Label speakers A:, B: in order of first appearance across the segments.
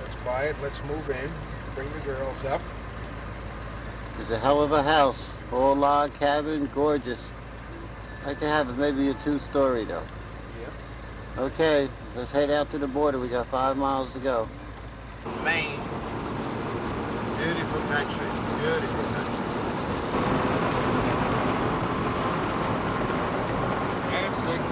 A: let's buy it. Let's move in. Bring the girls up.
B: It's a hell of a house. All log cabin, gorgeous. I'd like to have it maybe a 2-story though.
A: Yep.
B: Okay, let's head out to the border. We got 5 miles to go. Maine. Beautiful country. Beautiful country. Brunswick.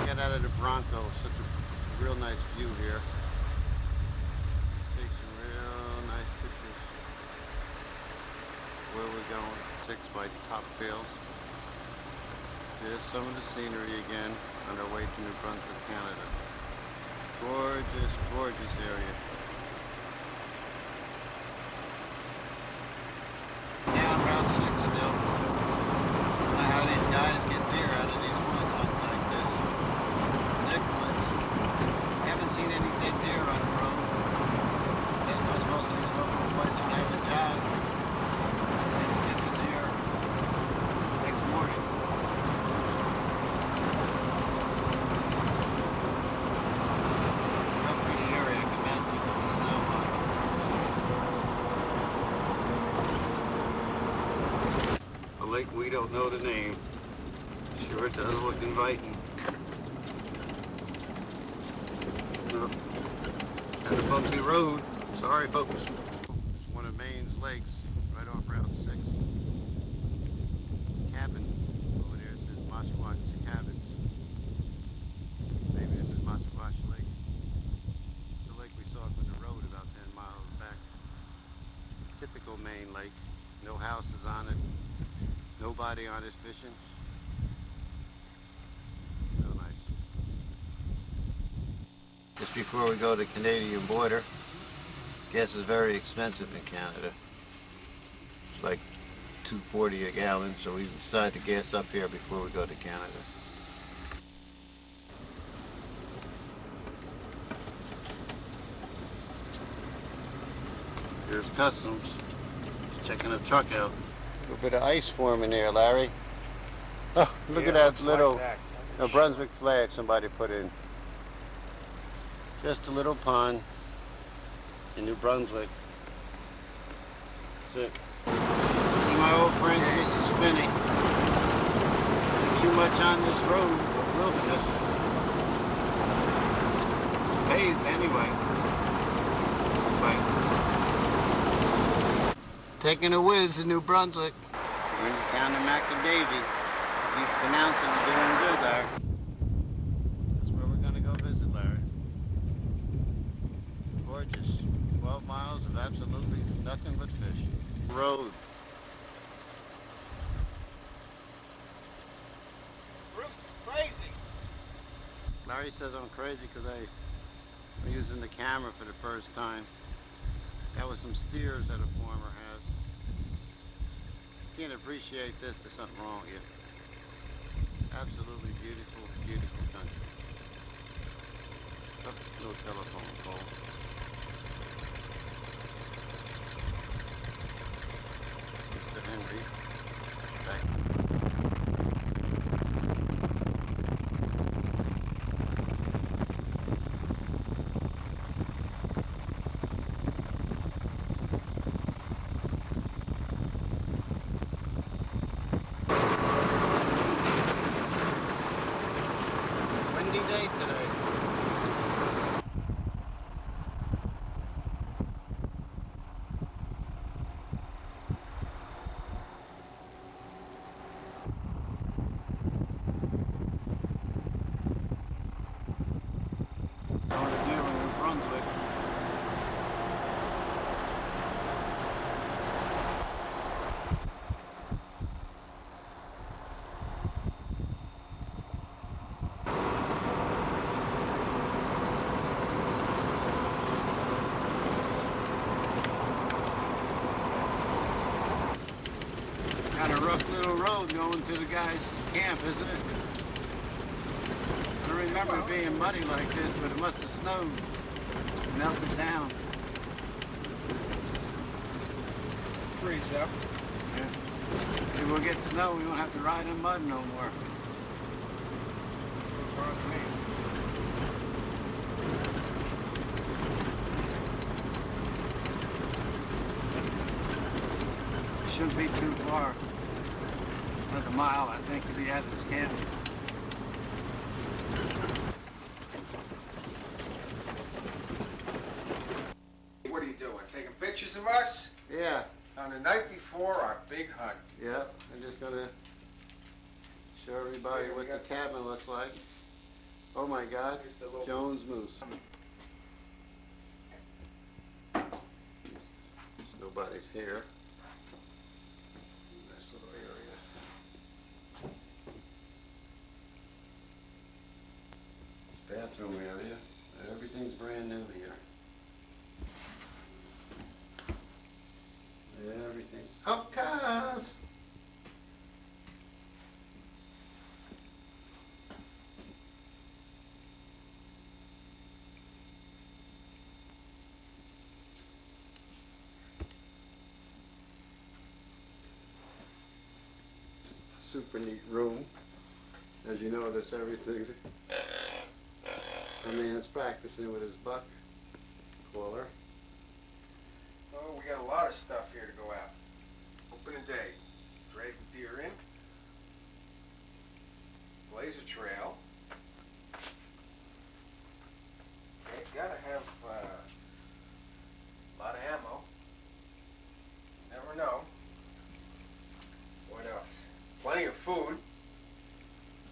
B: Get out of the Bronco. Such a real nice view here. Take some real nice pictures. Where we're going. 6 by top fields. Here's some of the scenery again on our way to New Brunswick, Canada. Gorgeous, gorgeous area. Down Route 6 still. I don't know how these guys get deer out of these woods like this. Thick woods. Haven't seen any dead deer on the road. That's because most of these local boys don't have a job. They get the deer next morning. Real pretty area. I can imagine you put the snow on. A lake we don't know the name. Sure does look inviting. Kind of bumpy road. Sorry, folks. It's one of Maine's lakes, right off Route 6. Cabin over there says Musquash Cabins. Maybe this is Musquash Lake. It's the lake we saw from the road about 10 miles back. Typical Maine lake. No houses on it. Nobody on it fishing. So nice. Just before we go to the Canadian border, gas is very expensive in Canada. It's like $2.40 a gallon, so we decided to gas up here before we go to Canada. Here's customs. Just checking a truck out. A little bit of ice forming there, Larry. Oh, look at that little Brunswick flag somebody put in. Just a little pond in New Brunswick. That's it. See my old friend, this is Finney. Too much on this road for wilderness. It's paved anyway. Taking a whiz in New Brunswick. We're in the town of Macadavy. You pronouncing it doing good there. That's where we're gonna go visit, Larry. Gorgeous. 12 miles of absolutely nothing but fish. Road. Crazy. Larry says I'm crazy because I'm using the camera for the first time. That was some steers that a farmer has. Can't appreciate this, there's something wrong with you. Absolutely beautiful, beautiful country. Oh, no telephone pole. Mr. Henry. Back. Day today. Going to deer in New Brunswick. Got a rough little road going to the guy's camp, isn't it? I don't remember it being muddy like this, but it must have snowed. Melted down.
A: Freeze up.
B: Yeah. Maybe we'll get snow, we won't have to ride in mud no more.
A: on me.
B: Shouldn't be too far. Another mile, I think, to be out of this canyon.
A: What are you doing? Taking pictures of us?
B: Yeah.
A: On the night before our big hunt.
B: Yeah, I'm just gonna show everybody what the cabin looks like. Oh my God, Jones Moose. Nobody's here. Nice little area. Bathroom area. Everything's brand new here. Everything. Oh, cars! Super neat room. As you notice, everything. A man's practicing with his buck caller.
A: Oh, we got a lot of stuff here to go out. Open a day. Drag the deer in. Blaze a trail. You gotta have a lot of ammo. Never know. What else? Plenty of food.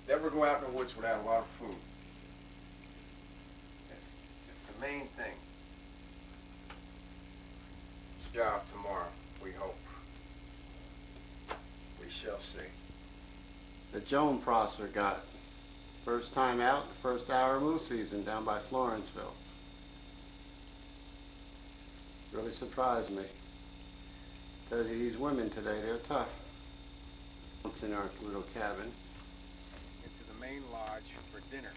A: Never go out in the woods without a lot of food. It's the main thing. It's job tomorrow, we hope. We shall see.
B: The Joan Prosser got it. First time out, the first hour of moose season down by Florenceville. Really surprised me. Tell you, these women today, they're tough. It's in our little cabin.
A: Into the main lodge for dinner.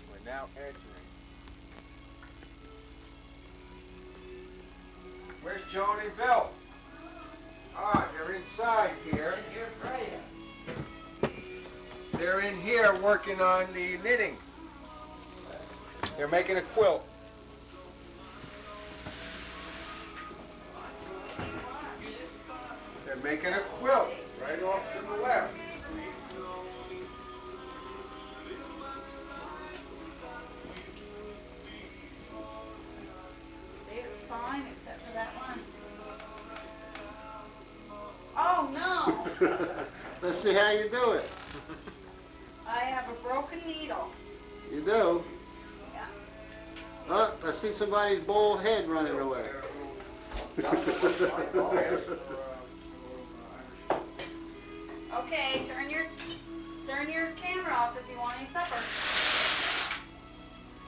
A: We're now entering. Where's Joan and Bill? Ah, they're inside here. They're in here working on the knitting. They're making a quilt. They're making a quilt right off to the left.
C: See, it's fine except for that one. Oh no!
B: Let's see how you do it.
C: I have a broken needle.
B: You do?
C: Yeah.
B: Oh, I see somebody's bald head running away.
C: Okay, turn your camera off if you want any supper.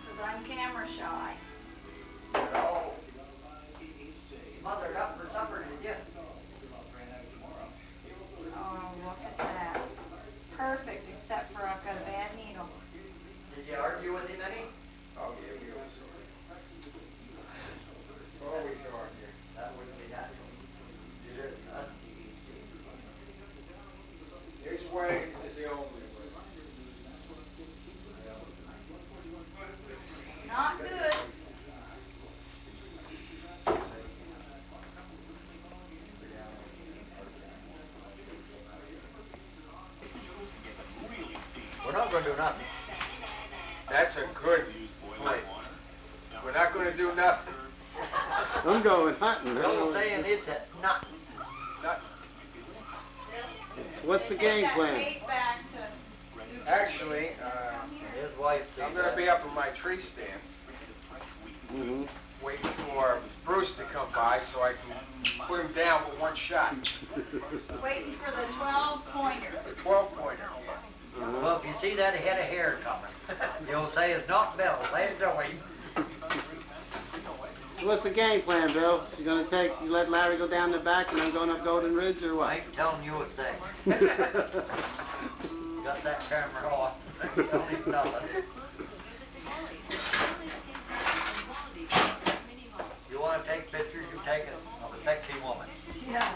C: Cause I'm camera shy.
D: Mothered up for supper, did you?
C: Oh, look at that. Perfect, except for I've got a bad needle.
D: Did you argue with him any?
A: Oh, yeah, we always are. Always are here.
D: That wouldn't be that. You did, huh?
A: His way is the only way.
C: Not good.
D: We're not going to do nothing.
A: That's a good point. We're not going to do nothing.
B: I'm going hunting.
D: Don't say it's nothing.
B: What's the game plan?
C: Take that tape back to...
A: Actually,
D: His wife said
A: I'm going to be up in my tree stand,
B: Mm-hmm.
A: waiting for Bruce to come by so I can put him down with one shot.
C: Waiting for the 12-pointer.
A: The 12-pointer.
D: Well, if you see that head of hair coming, you'll say it's not Bill, say it's Joey.
B: What's the game plan, Bill? You let Larry go down the back and I'm going up Golden Ridge, or
D: I
B: what?
D: ain't telling you a thing. Got that camera off. Don't even know it. You want to take pictures, you take it of a sexy woman.
C: Yeah.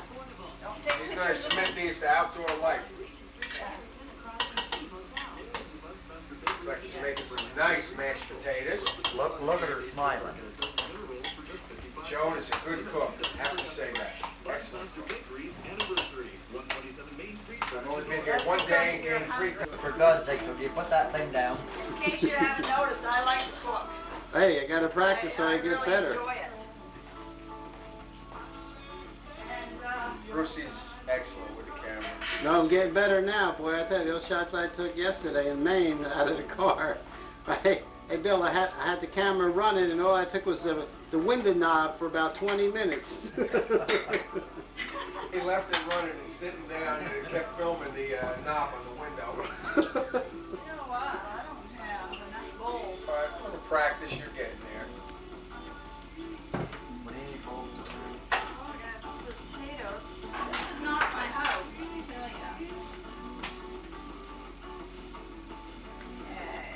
A: to outdoor life. Looks like she's making some nice mashed potatoes.
D: Look at her smiling.
A: Joan is a good cook, I have to say that. Excellent cook. I've only been here one day and gained 3 pounds.
D: For God's sake, would you put that thing down?
C: In case you haven't noticed, I like to cook.
B: Hey, I gotta practice so I get
C: really
B: better.
C: enjoy it. And,
A: Brucey's excellent with the camera.
B: No, I'm getting better now, boy. I tell you, those shots I took yesterday in Maine out of the car. Hey, Bill, I had the camera running, and all I took was the window knob for about 20 minutes.
A: He left it running and sitting down and kept filming the knob on the window.
C: you know what? I don't have enough bowls.
A: But a little practice, you're getting there.
C: Oh, I got the potatoes. This is not my house, let me tell you. Okay.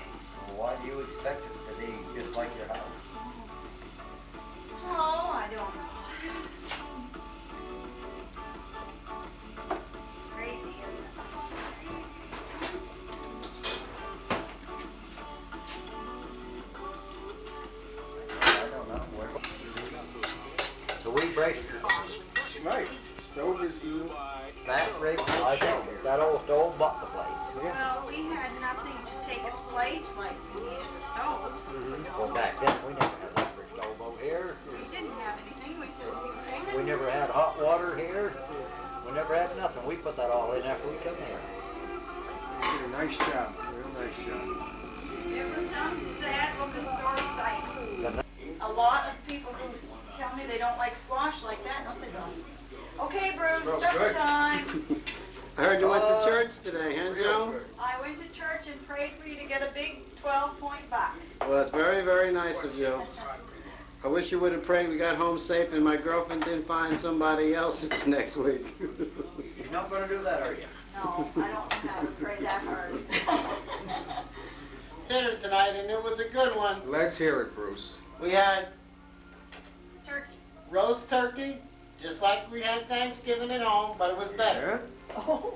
D: Why do you expect it to be just like your house?
C: Oh, I don't know. Crazy, isn't
D: I don't know. So we break
A: Right. Stove is
D: that rig. I think that old stove bought the place.
C: Well, we had nothing to take its place, like we needed a stove.
D: Well, back then we never had electric stove out here.
C: We didn't have anything, we said we would take it.
D: We never had hot water here. We never had nothing. We put that all in after we come here.
A: You did a nice job. Real nice job.
C: It was some sad looking sore sight.
D: But
C: A lot of people who tell me they don't like squash like that, no they don't. Okay, Bruce,
A: Smells
C: supper
A: good.
C: time.
B: I heard you went to church today, huh,
A: Real
B: Joe?
A: good.
C: I went to church and prayed for you to get a big 12-point buck.
B: Well, that's very, very nice of you. I wish you would have prayed we got home safe and my girlfriend didn't find somebody else next week.
D: you're not going to do that, are you?
C: No, I don't know how to pray that hard.
B: Dinner tonight, and it was a good one.
A: Let's hear it, Bruce.
B: We had
C: Turkey.
B: roast turkey, just like we had Thanksgiving at home, but it was better.
C: Oh.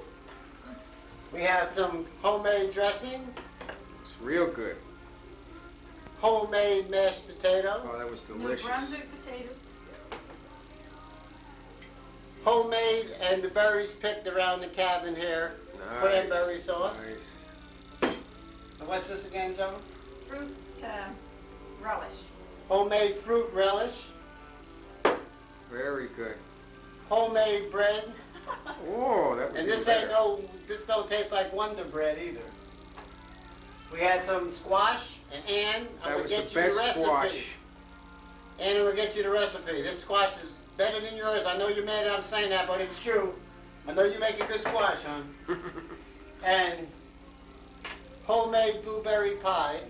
B: We had some homemade dressing,
A: It's real good.
B: homemade mashed potato,
A: Oh, that was
C: New
A: delicious.
C: Brunswick potatoes.
B: homemade and the berries picked around the cabin here,
A: Nice.
B: cranberry sauce.
A: Nice.
B: And what's this again, Joe?
C: Fruit relish.
B: Homemade fruit relish,
A: Very good.
B: homemade bread,
A: Oh, that was
B: and
A: even
B: this
A: better.
B: this don't taste like Wonder Bread either. We had some squash, and Ann, I'm
A: That
B: gonna
A: was
B: get
A: the
B: you
A: best
B: the recipe.
A: squash.
B: Ann, I'm gonna get you the recipe. This squash is better than yours. I know you're mad that I'm saying that, but it's true. I know you make a good squash, hon. And homemade blueberry pie,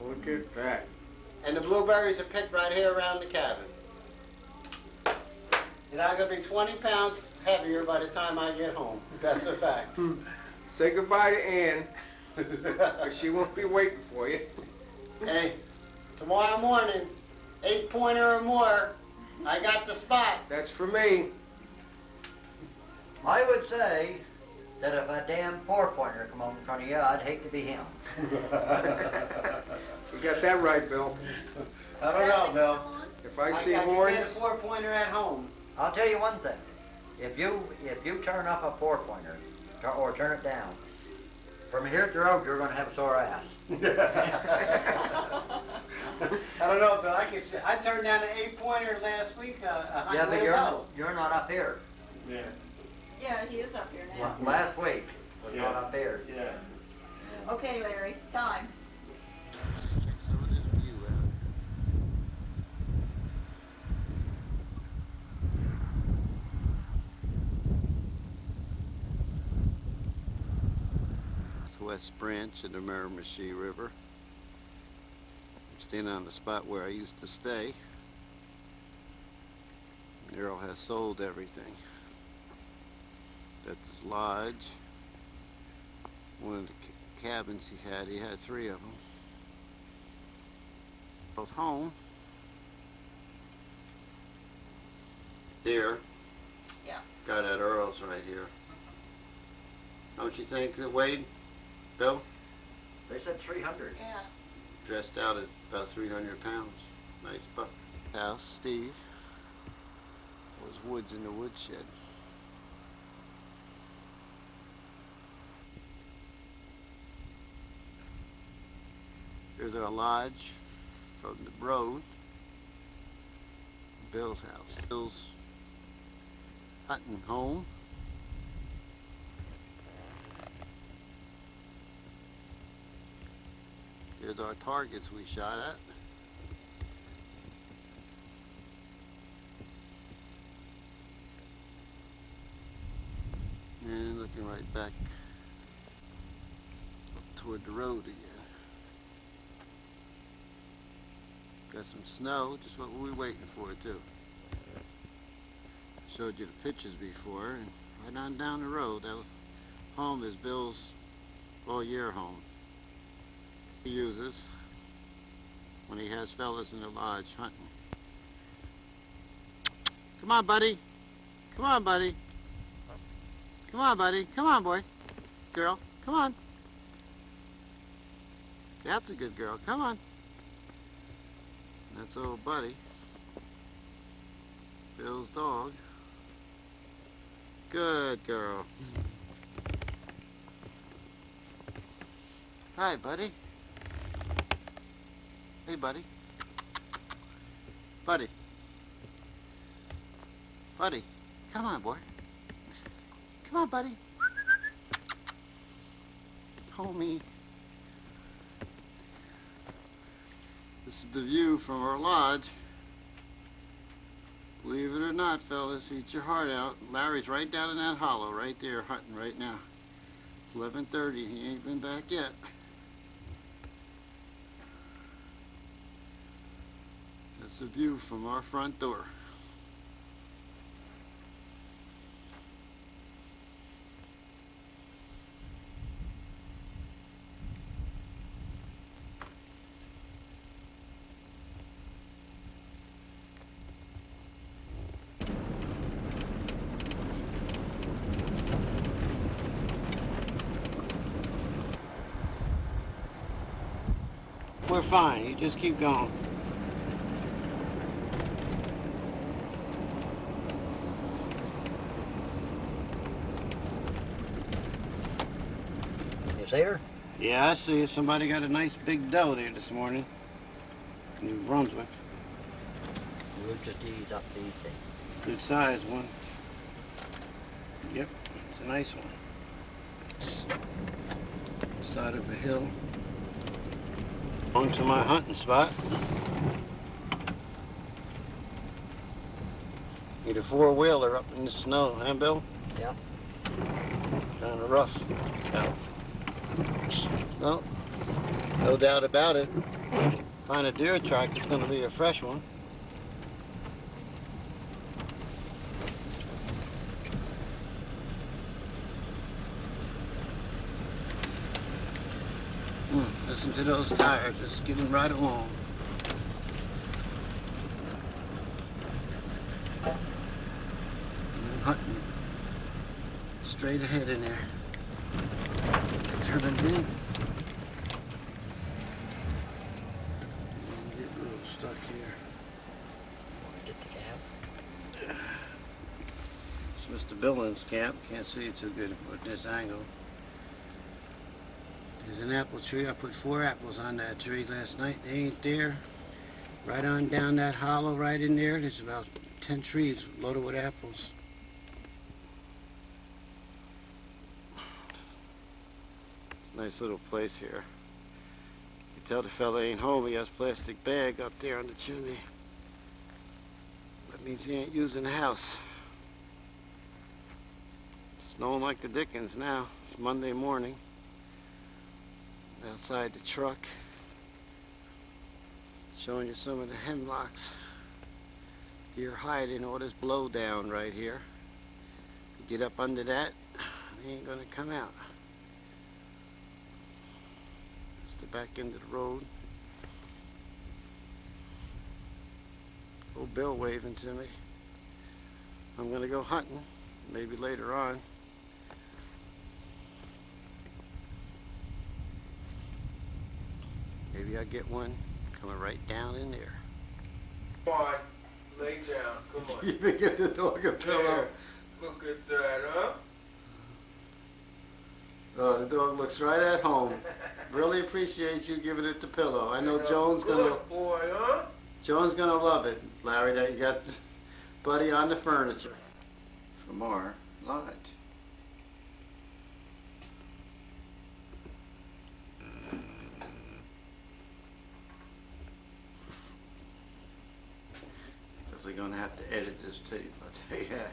A: Look at that.
B: and the blueberries are picked right here around the cabin. You're not gonna be 20 pounds heavier by the time I get home. That's a fact.
A: Say goodbye to Ann. 'Cause she won't be waiting for you.
B: Hey, tomorrow morning, 8-pointer or more, I got the spot.
A: That's for me.
D: I would say that if a damn 4-pointer come on in front of you, I'd hate to be him.
A: You got that right, Bill.
B: I don't know, Bill.
A: If I see
B: I
A: horns,
B: can get a 4-pointer at home.
D: I'll tell you one thing. If you turn up a 4-pointer, or turn it down, from here to the road, you're going to have a sore ass.
B: I don't know, Bill. I turned down an 8-pointer last week.
D: Yeah, but you're not up here.
B: Yeah.
C: Yeah, he is up here now.
D: Last week was
B: Yeah.
D: not up here.
B: Yeah.
C: Okay, Larry, time.
E: West branch of the Miramichi River. I'm standing on the spot where I used to stay. Nero has sold everything. That's his lodge. One of the cabins he had 3 of them. Goes home. Here.
C: Yeah.
E: Got at Earl's right here. How much you think it weighed, Bill?
D: They said 300.
C: Yeah.
E: Dressed out at about 300 pounds. Nice buck. House, Steve. Was woods in the woodshed. Here's our lodge from the road. Bill's house. Bill's hunting home. Here's our targets we shot at. And looking right back up toward the road again. Got some snow, just what we were waiting for too. Showed you the pictures before, and right on down the road, that was home is Bill's all-year home. He uses when he has fellas in the lodge hunting. Come on, buddy. Come on, buddy. Come on, buddy. Come on, boy. Girl, come on. That's a good girl. Come on. That's old Buddy. Bill's dog. Good girl. Hi, buddy. Hey, buddy. Buddy. Buddy. Come on, boy. Come on, buddy. Homie. This is the view from our lodge. Believe it or not, fellas, eat your heart out. Larry's right down in that hollow right there hunting right now. It's 11:30. He ain't been back yet. That's the view from our front door. We're fine. You just keep going.
D: You see her?
E: Yeah, I see. Somebody got a nice big doe there this morning. New Brunswick.
D: We'll just ease up these things.
E: Good size one. Yep, it's a nice one. Side of a hill. On to my hunting spot. Need a four-wheeler up in the snow, huh, Bill?
D: Yeah.
E: Kind of rough out. Well, no doubt about it. Find a deer track, it's going to be a fresh one. Listen to those tires, just getting right along. And hunting straight ahead in there. Turning in. I'm getting a little stuck here.
D: Get the cab.
E: It's Mr. Billings' camp. Can't see it too good with this angle. There's an apple tree. I put 4 apples on that tree last night. They ain't there. Right on down that hollow right in there, there's about 10 trees loaded with apples. Nice little place here. You tell the fella ain't home, he has a plastic bag up there on the chimney. That means he ain't using the house. It's snowing like the dickens now. It's Monday morning. Outside the truck, showing you some of the hemlocks. Deer hiding all this blow down right here. You get up under that, they ain't gonna come out. It's the back end of the road. Old Bill waving to me. I'm gonna go hunting, maybe later on. I get one coming right down in there.
A: Come on, lay down. Come on.
E: You can give the dog a pillow.
A: There. Look at that, huh?
E: Oh, the dog looks right at home. Really appreciate you giving it the pillow. I know Joan's gonna.
A: Good boy, huh?
E: Joan's gonna love it, Larry. That you got Buddy on the furniture. For more lunch. Definitely gonna have to edit this tape. I'll tell you that.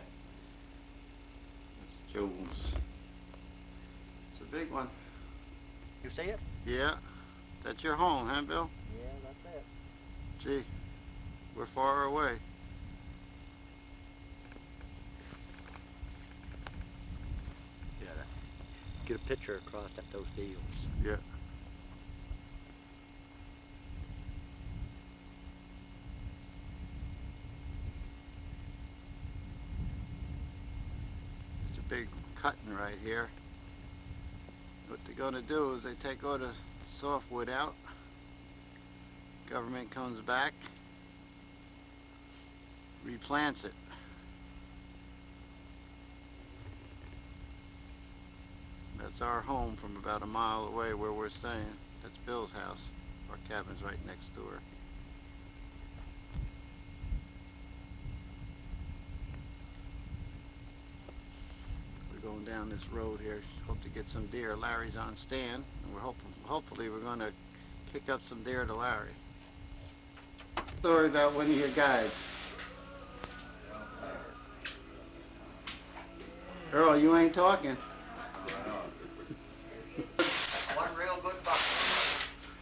E: That's Jones. It's a big one.
D: You see it?
E: Yeah. That's your home, huh, Bill?
D: Yeah, that's it.
E: Gee, we're far away.
D: Get a picture across at those fields.
E: Yeah. It's a big cutting right here. What they're gonna do is they take all the softwood out. Government comes back, replants it. That's our home from about a mile away where we're staying. That's Bill's house. Our cabin's right next door. We're going down this road here. Hope to get some deer. Larry's on stand, and we're hopefully we're going to kick up some deer to Larry. Story about one of your guys. Earl, you ain't talking.
D: One real good buck.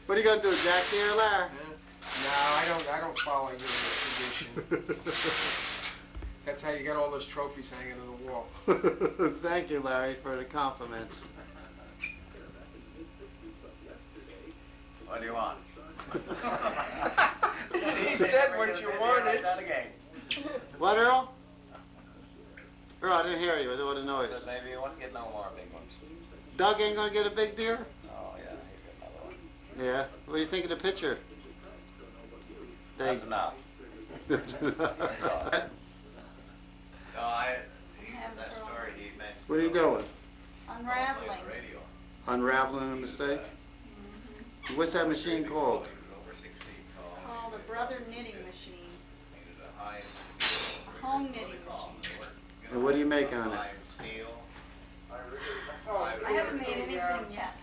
E: What are you gonna do, Jack deer or Larry?
A: No, I don't follow you in the tradition. That's how you get all those trophies hanging on the wall.
E: Thank you, Larry, for the compliments.
B: What do you want?
A: He said what you wanted.
E: What, Earl? Earl, I didn't hear you. I don't know it.
B: Said maybe you won't get no more big ones.
E: Doug ain't gonna get a big deer?
B: Oh yeah, he'll get another one.
E: Yeah. What do you think of the picture?
B: That's enough. No, that story he mentioned.
E: What are you doing?
C: Unraveling.
B: Radio.
E: Unraveling a mistake? What's that machine called?
B: Over 6 feet tall.
C: Called a brother knitting machine.
B: Painted the highest
C: A home knitting machine.
E: And what do you make on it?
B: steel.
C: I haven't made anything yet.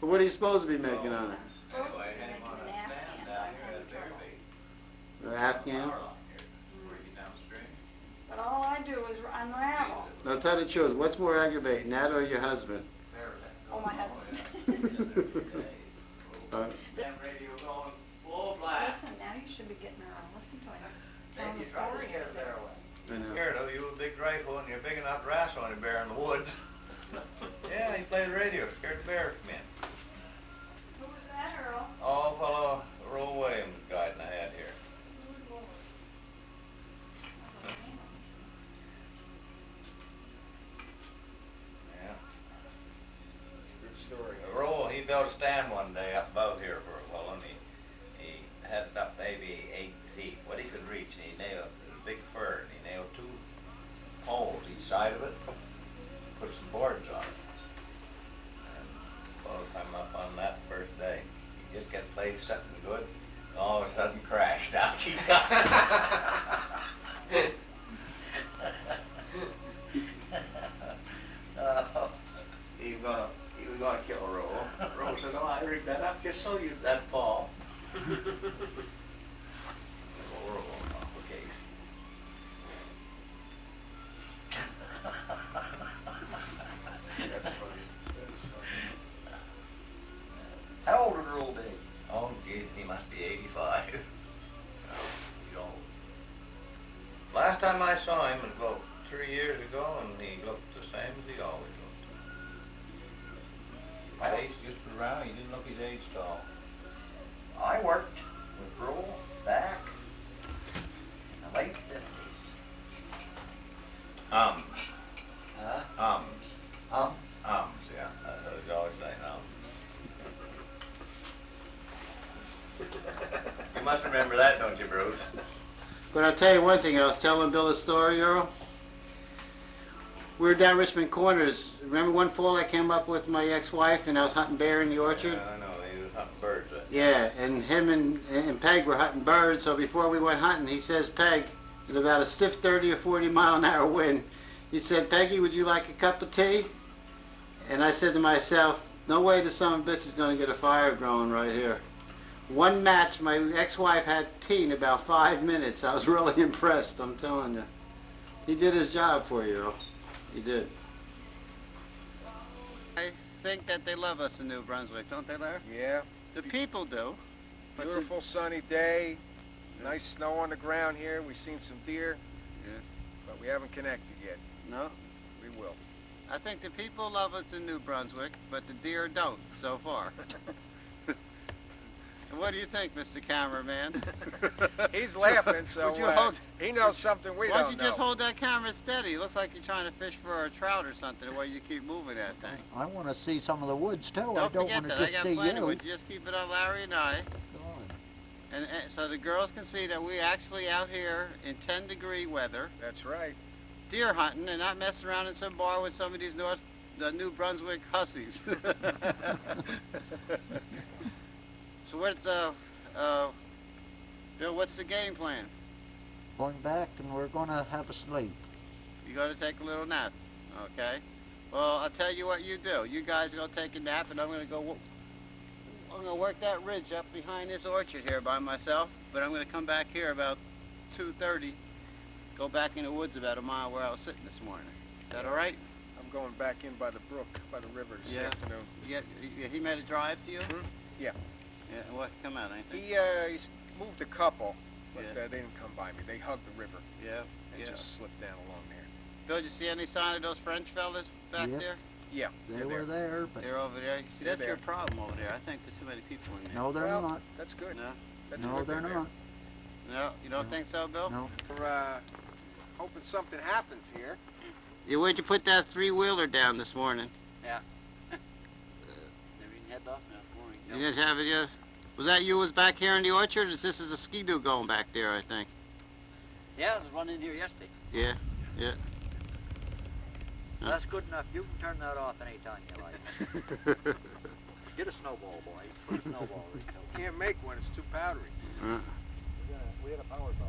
E: Well, what are you supposed to be making on it?
C: I'm supposed to be making an Afghan, but I'm having trouble.
E: An Afghan?
C: But all I do is unravel.
E: Now tell the truth, what's more aggravating, that or your husband?
C: Oh, my husband. Listen, now you should be getting around. Listen to him. Tell him the story.
E: I know.
B: Scared of you, a big rifle, and you're big enough to wrestle on a bear in the woods. Yeah, he played the radio, scared the bear to come in.
C: Who was that, Earl?
B: Oh, fellow, Roll Williams guiding ahead here. Yeah.
A: Good story.
B: Roll, he built a stand one day up above here for a while, and he had it up maybe 8 feet, what he could reach, and he nailed a big fir, and he nailed 2 holes each side of it, put some boards on it. And well, I'm up on that first day. He just got played something good, and all of a sudden crashed out. He got he was gonna kill Roll. Roll said, "Oh, I rigged that up just so that'd fall." Roll off the case.
A: That's funny. That's funny.
B: How old would Roll be? Oh, geez, he must be 85. He's old. Last time I saw him was about 3 years ago, and he looked the same as he always looked. Face just around, he didn't look his age tall. I worked with Roll back in the late 50s. Huh? Yeah. That's what he's always saying, You must remember that, don't you, Bruce?
E: But I'll tell you one thing, I was telling Bill a story, Earl. We were down Richmond Corners. Remember one fall I came up with my ex-wife and I was hunting bear in the orchard?
B: Yeah, I know. He was hunting birds.
E: Yeah, and him and Peg were hunting birds, so before we went hunting, he says, Peg, at about a stiff 30 or 40 mile an hour wind, he said, Peggy, would you like a cup of tea? And I said to myself, no way the son of a bitch is going to get a fire going right here. One match, my ex-wife had tea in about 5 minutes. I was really impressed, I'm telling you. He did his job for you, Earl. He did. I think that they love us in New Brunswick, don't they, Larry?
A: Yeah.
E: The people do. But
A: Beautiful sunny day. Nice snow on the ground here. We've seen some deer.
E: Yeah.
A: But we haven't connected yet.
E: No.
A: We will.
E: I think the people love us in New Brunswick, but the deer don't so far. And what do you think, Mr. Cameraman?
A: He's laughing, so
E: Would you hold-
A: he knows something we
E: Why
A: don't
E: don't you
A: know.
E: just hold that camera steady? It looks like you're trying to fish for a trout or something, the way you keep moving that thing.
F: I want to see some of the woods too. I
E: Don't
F: don't
E: forget
F: want
E: that.
F: to
E: I
F: just
E: got
F: see
E: plenty.
F: you.
E: Would you just keep it on Larry and I?
F: God.
E: And so the girls can see that we're actually out here in 10-degree weather,
A: That's right.
E: deer hunting, and not messing around in some bar with some of these New Brunswick hussies. So Bill, what's the game plan?
F: Going back and we're going to have a sleep.
E: You got to take a little nap, okay? Well, I'll tell you what you do. You guys are going to take a nap, and I'm going to work that ridge up behind this orchard here by myself, but I'm going to come back here about 2:30, go back in the woods about a mile where I was sitting this morning. Is that all right?
A: I'm going back in by the brook, by the river this
E: Yeah.
A: afternoon.
E: He made a drive to you?
A: Yeah.
E: Yeah, what? Come out, anything?
A: He's moved a couple, but
E: Yeah.
A: they didn't come by me. They hugged the river
E: Yeah.
A: and
E: Yeah.
A: just slipped down along there.
E: Bill, did you see any sign of those French fellas back
F: Yep.
E: there?
A: Yeah,
F: They
A: they're
F: were there, but
E: They're over there. You see,
A: They're
E: that's your
A: there.
E: problem over there. I think there's too many people in there.
F: no, they're
A: Well,
F: not.
A: That's good.
E: No?
A: That's
F: No,
A: good
F: they're
A: there.
F: not.
E: No? You don't
F: No.
E: think so, Bill?
F: No.
A: We're hoping something happens here.
E: Yeah, where'd you put that three-wheeler down this morning? You didn't have it yet? Was that you was back here in the orchard? Or this is a skidoo going back there, I think.
D: Yeah, I was running here yesterday.
E: Yeah, yeah.
D: That's good enough. You can turn that off anytime you like. Get a snowball, boy. Put a snowball in it.
A: Can't make one. It's too powdery.
D: We had a power saw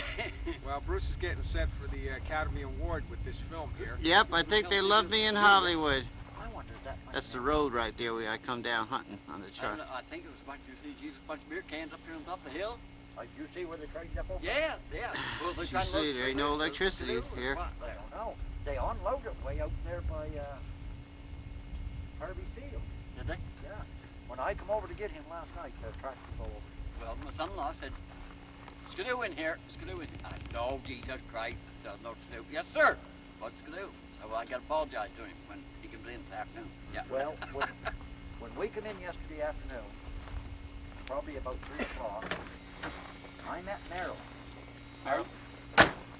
D: there.
A: Well, Bruce is getting set for the Academy Award with this film here.
E: Yep, I think they love me in Hollywood.
D: I wonder if that might
E: That's the
D: be-
E: road right there where I come down hunting on the truck.
G: I think it was a bunch of a bunch of beer cans up here on top of the hill.
D: You see where they tried up over?
G: Yeah. Well, they're
E: You
G: trying to
E: see,
G: load
E: there ain't no
G: some
E: electricity
G: canoe or
E: here.
G: what
D: I
G: there.
D: don't know. They unloaded it way out there by Harvey Field.
G: Did they?
D: Yeah. When I come over to get him last night, the tractor fell over.
G: Well, my son-in-law said, "Skidoo in here, skidoo in here." I said, "No, Jesus Christ, there's no skidoo." "Yes, sir. What's skidoo?" So I got to apologize to him when he comes in this afternoon. Yeah.
D: Well, when we come in yesterday afternoon, probably about 3 o'clock, I met Merrill.
G: Merrill?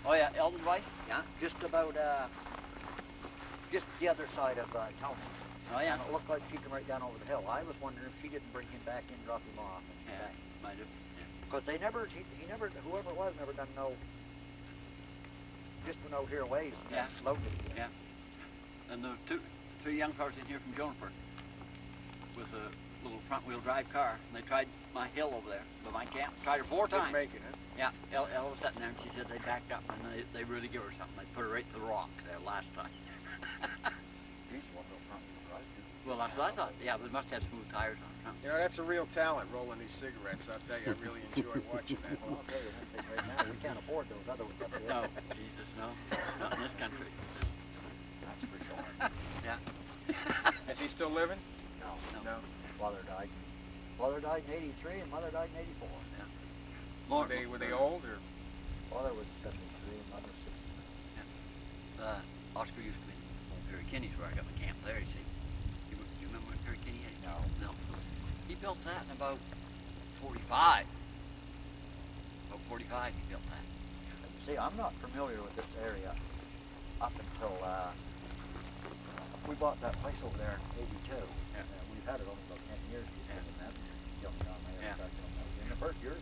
G: Oh yeah, Eldon's wife. Yeah.
D: Just about, just the other side of Tony.
G: Oh yeah.
D: And it looked like she came right down over the hill. I was wondering if she didn't bring him back in, drop him off.
G: Yeah. Might have.
D: Because they never, he never, whoever it was, never done no, just went out here ways and
G: Yeah.
D: loaded it.
G: Yeah. And the two young fellas in here from Joneford with a little front-wheel drive car, and they tried my hill over there, but my camp tried her 4
A: Didn't
G: times.
A: make it, huh?
G: Yeah, Elle was sitting there, and she said they backed up, and they really give her something. They put her right to the rock there last time.
D: Geez, one little front wheel drive.
G: Well, that's what I thought. Yeah, but it must have smooth tires on it. Huh?
A: You know, that's a real talent, rolling these cigarettes. I'll tell you, I really enjoy watching that.
D: Well, I'll tell you one thing right now, we can't afford those other ones up there.
G: No, Jesus, no. Not in this country.
D: That's for sure.
G: Yeah.
A: Is he still living?
D: No,
A: No.
D: Father died. Father died in 83 and mother died in 84.
G: More,
A: Were they old or?
D: Father was 73 and mother 60.
G: Oscar used to be on Perry Kinney's where I got my camp there, you see. You remember when Perry Kinney is?
D: No.
G: No. He built that in about 45. About 45 he built that.
D: See, I'm not familiar with this area up until we bought that place over there in 82.
G: Yeah.
D: We've had it only about 10 years. We've been in that young down there.
G: Yeah.
D: In the first year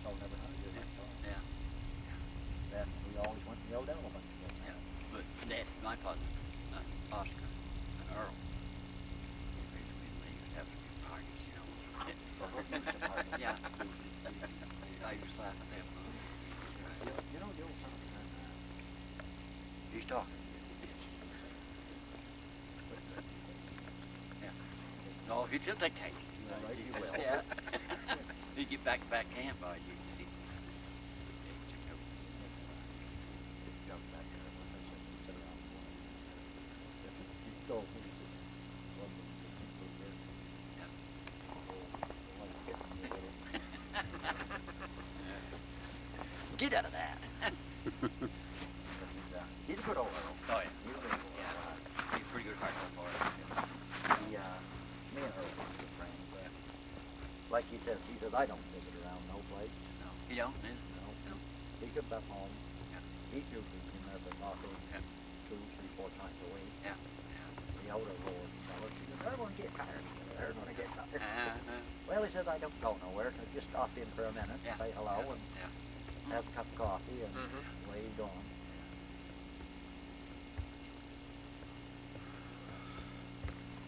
G: talking. Yeah. No, he just take taste.
D: You're right, you will.
G: Yeah. You get back camp, you see. Get out of that.
D: He's a good old Earl.
G: Oh, yeah.
D: He's a good old
G: Yeah.
D: Earl.
G: He's a pretty good fighter for it.
D: Me and Earl are good friends. Like he says, I don't visit around no place.
G: No, he don't, is
D: No. He comes up home.
G: Yeah.
D: He's usually in there for coffee
G: Yeah.
D: 2, 3, 4 times a week.
G: Yeah.
D: The older Lord fellows, he says, they're going to get tired. They're going to get tired.
G: Uh-huh.
D: Well, he says, I don't go nowhere. So just stop in for a minute,
G: Yeah.
D: say hello, and
G: Yeah.
D: have a cup of coffee, and
A: Mhm.
D: away he's gone.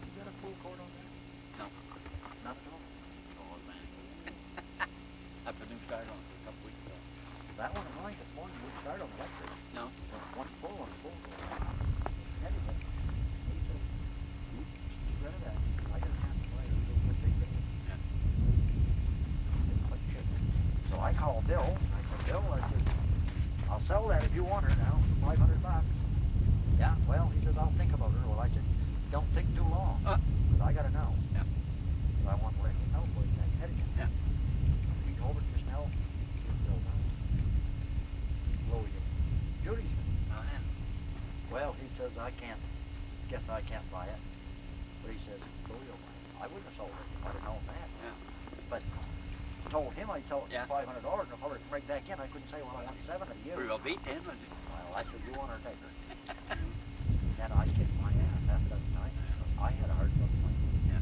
D: You got a full court on that?
G: No.
D: Not at all.
G: Oh, man. I put new start on a couple weeks ago.
D: That one of mine this morning, we started on electric.
G: No.
D: One full on full court. Heavy one. He says, get rid of that. I didn't have to play. It was a big thing.
G: Yeah.
D: Didn't quite ship it. So I called Bill. I said, Bill, I'll sell that if you want her now, $500. Yeah, well, he says, I'll think about her. Well, I said, don't think too long. 'Cause I gotta know.
G: Yeah.
D: So I want to let you know before you take ahead of you.
G: Yeah.
D: He told her just now, Bill, Louis, Judy's.
G: Oh, yeah.
D: Well, he says, guess I can't buy it. But he says, Louis will buy it. I wouldn't have sold it if I'd have known that.
G: Yeah.
D: But told him I'd sell it
G: Yeah.
D: for $500, and if I were to break back in, I couldn't say, well, I want 7 of you.
G: Pretty well beat then, wasn't it?
D: Well, I said, you want her, take her. And I kicked my ass half a dozen times. I had a hard luck playing.
G: Yeah.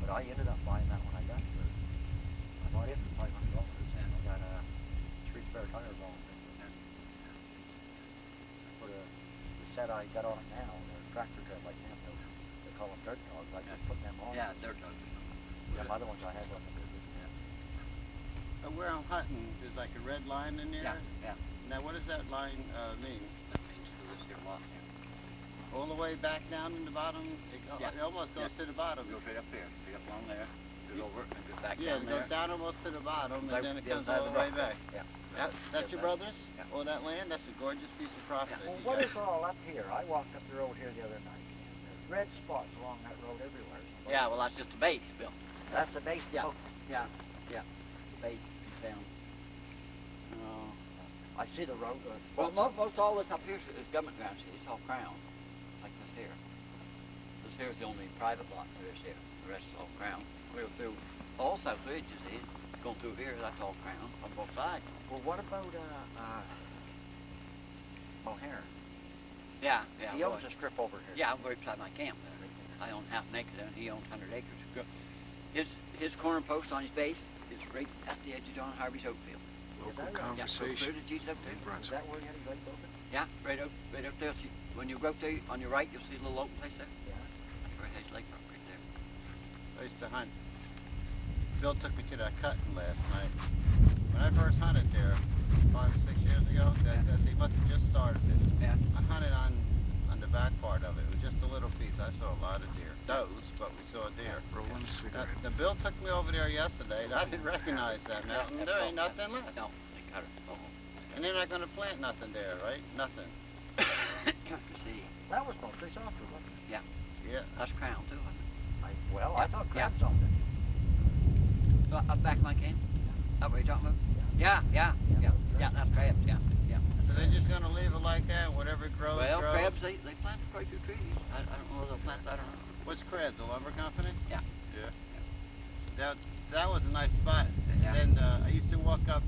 D: But I ended up buying that when I got here. I bought it for $500, and I got 3 spare tires on it. For the set I got on it now, the tractor tread like them, they call them dirt dogs. I just put them on.
G: Yeah, they're dogs.
D: Them other ones I had wasn't good.
E: Where I'm hunting, there's like a red line in there.
G: Yeah, yeah.
E: Now, what does that line mean?
G: That means to this here lot here.
E: All the way back down in the bottom?
G: Yeah.
E: It almost goes
G: Yeah.
E: to the bottom.
G: Go straight up here, straight up along there, goes over and goes back
E: Yeah,
G: down
E: it
G: there.
E: goes down almost to the bottom,
D: Like
E: and then it
D: the
E: comes
D: other
E: all the
D: side
E: way
D: of the rock.
E: back.
D: Yeah.
E: That's your
D: Yeah.
E: brother's?
G: Yeah.
E: All that land? That's a gorgeous piece of property.
D: Well,
E: you
D: what
E: got.
D: is all up here? I walked up the road here the other night. There's red spots along that road everywhere.
G: Yeah, well, that's just the base, Bill.
D: That's the base.
G: Yeah.
D: Oh,
G: Yeah, yeah. The base comes down.
D: I see the road.
G: Well, most all this up here is government ground. See, it's all crown, like this here. This here is the only private lot there is here. The rest is all crown. We go through all South Ridge, you see, going through here, that's all crown on both sides.
D: Well, what about O'Hare?
G: Yeah, yeah.
D: He owns a strip over here.
G: Yeah, I'm right beside my camp there. I own half an acre there, and he owns 100 acres. His corner post on his base is right at the edge of John Harvey's oat field.
A: Local
D: that right?
G: Yeah,
A: conversation
G: so Jesus up there.
A: in
D: Is
A: Brunswick.
D: that where he had his leg broken?
G: Yeah, right up there. See, when you go up there, on your right, you'll see a little open place there.
D: Yeah.
G: Right, his leg broke right there.
E: I used to hunt. Bill took me to that cutting last night. When I first hunted there, 5 or 6 years ago, he must have just started it.
G: Yeah.
E: I hunted on the back part of it. It was just a little piece. I saw a lot of deer. Does, but we saw a deer.
A: Rolling a cigarette.
E: The Bill took me over there yesterday, and I didn't recognize that mountain. There ain't nothing left.
G: No, they cut it.
E: And they're not going to plant nothing there, right? Nothing.
G: See,
D: That was mostly softer, wasn't it?
E: Yeah.
G: that's crown too, wasn't it?
D: I thought
G: Yeah.
D: crabs owned it.
G: Up back my camp? Up where you talking about? Yeah, that's crabs, yeah.
E: So they're just going to leave it like that, whatever grows,
G: Well,
E: grows?
G: crabs, they plant quite a few trees. I don't know if they'll plant that or not.
E: What's crabs, the lumber company?
G: Yeah.
E: Yeah. That was a nice spot.
G: Yeah.
E: And then I used to walk up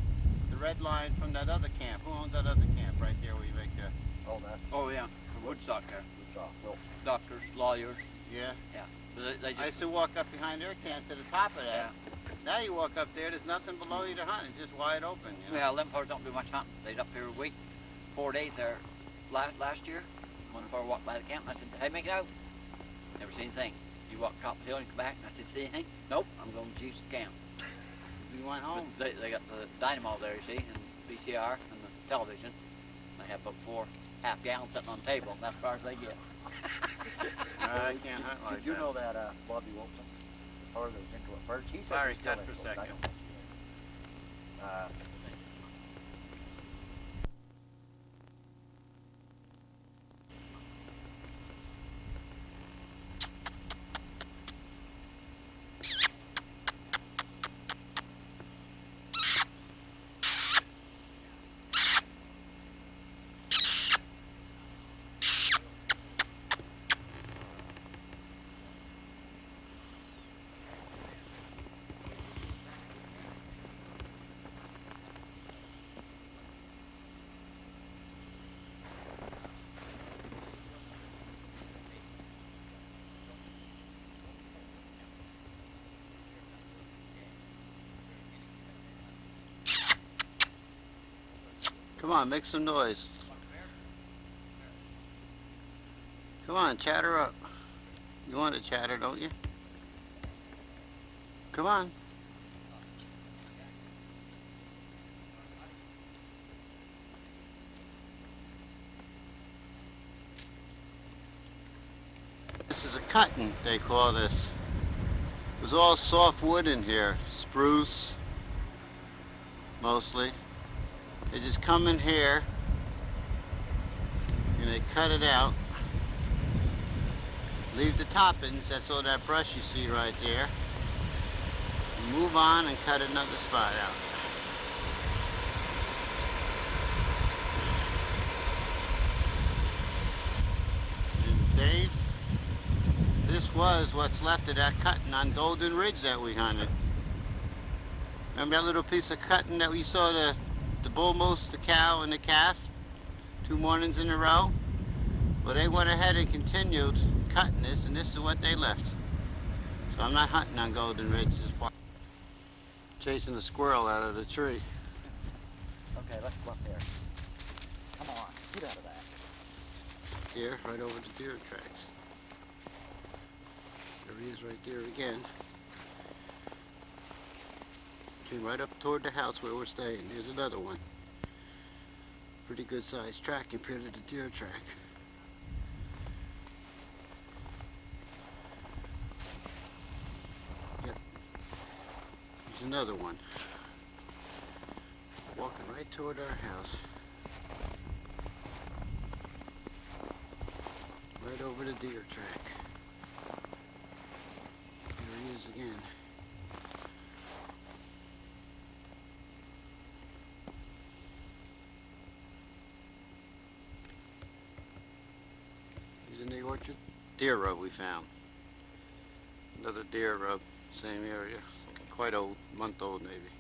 E: the red line from that other camp. Who owns that other camp right there where you make the...
D: Oh, that's
G: Oh, yeah, the Woodstock there.
D: soft. Well,
G: Doctors, lawyers,
E: Yeah.
G: yeah. But they
E: I
G: just,
E: used to walk up behind their camp to the top of that. Now you walk up there's nothing below you to hunt. It's just wide open, you know?
G: well, them fellas don't do much hunting. They's up here a week, 4 days there last year. One fellow walked by the camp and I said, hey, make it out. Never seen anything. You walk top of the hill and you come back and I said, see anything? Nope, I'm going to Jesus' camp.
E: We went
G: But
E: home.
G: they got the dynamo there, you see, and VCR and the television. They have about 4 half gallon sitting on the table, and that's as far as they get.
E: I can't hunt like
D: Did you
E: that.
D: know that Bobby Wilson, the fellow that was into a bird, he said
E: Sorry,
D: he's still
E: cut for
D: into
E: a
D: it. I
E: second.
D: don't know.
E: Come on, make some noise. Come on, chatter up. You want to chatter, don't you? Come on. This is a cutting, they call this. There's all soft wood in here, spruce, mostly. They just come in here and they cut it out. Leave the toppings, that's all that brush you see right there. And move on and cut another spot out. And Dave, this was what's left of that cutting on Golden Ridge that we hunted. Remember that little piece of cutting that we saw the bull moose, the cow, and the calf 2 mornings in a row? Well, they went ahead and continued cutting this, and this is what they left. So I'm not hunting on Golden Ridge this part. Chasing a squirrel out of the tree.
D: Okay, let's go up there. Come on, get out of that.
E: Deer, right over the deer tracks. There he is right there again. Came right up toward the house where we're staying. Here's another one. Pretty good sized track compared to the deer track. Yep. Here's another one. Walking right toward our house. Right over the deer track. There he is again. In the orchard. Deer rub we found. Another deer rub, same area. Quite old, month old maybe.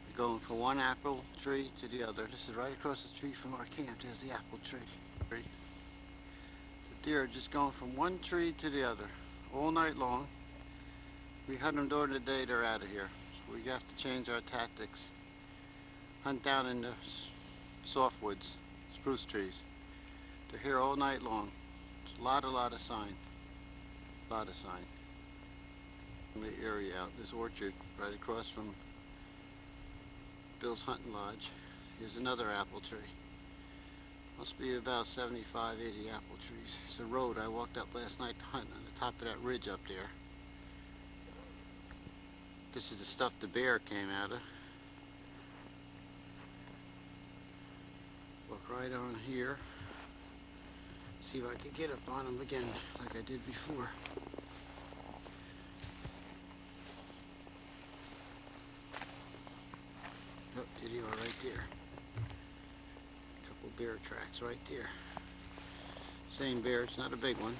E: We're going from one apple tree to the other. This is right across the street from our camp. There's the apple tree. The deer are just going from one tree to the other all night long. We hunt them during the day, they're out of here. So we have to change our tactics. Hunt down in the softwoods, spruce trees. They're here all night long. There's a lot of sign. A lot of sign. In the area out, this orchard right across from Bill's Hunting Lodge. Here's another apple tree. Must be about 75, 80 apple trees. It's a road I walked up last night to hunt on the top of that ridge up there. This is the stuff the bear came out of. Walk right on here. See if I can get up on them again like I did before. Oh, there you are right there. Couple bear tracks right there. Same bear, it's not a big one.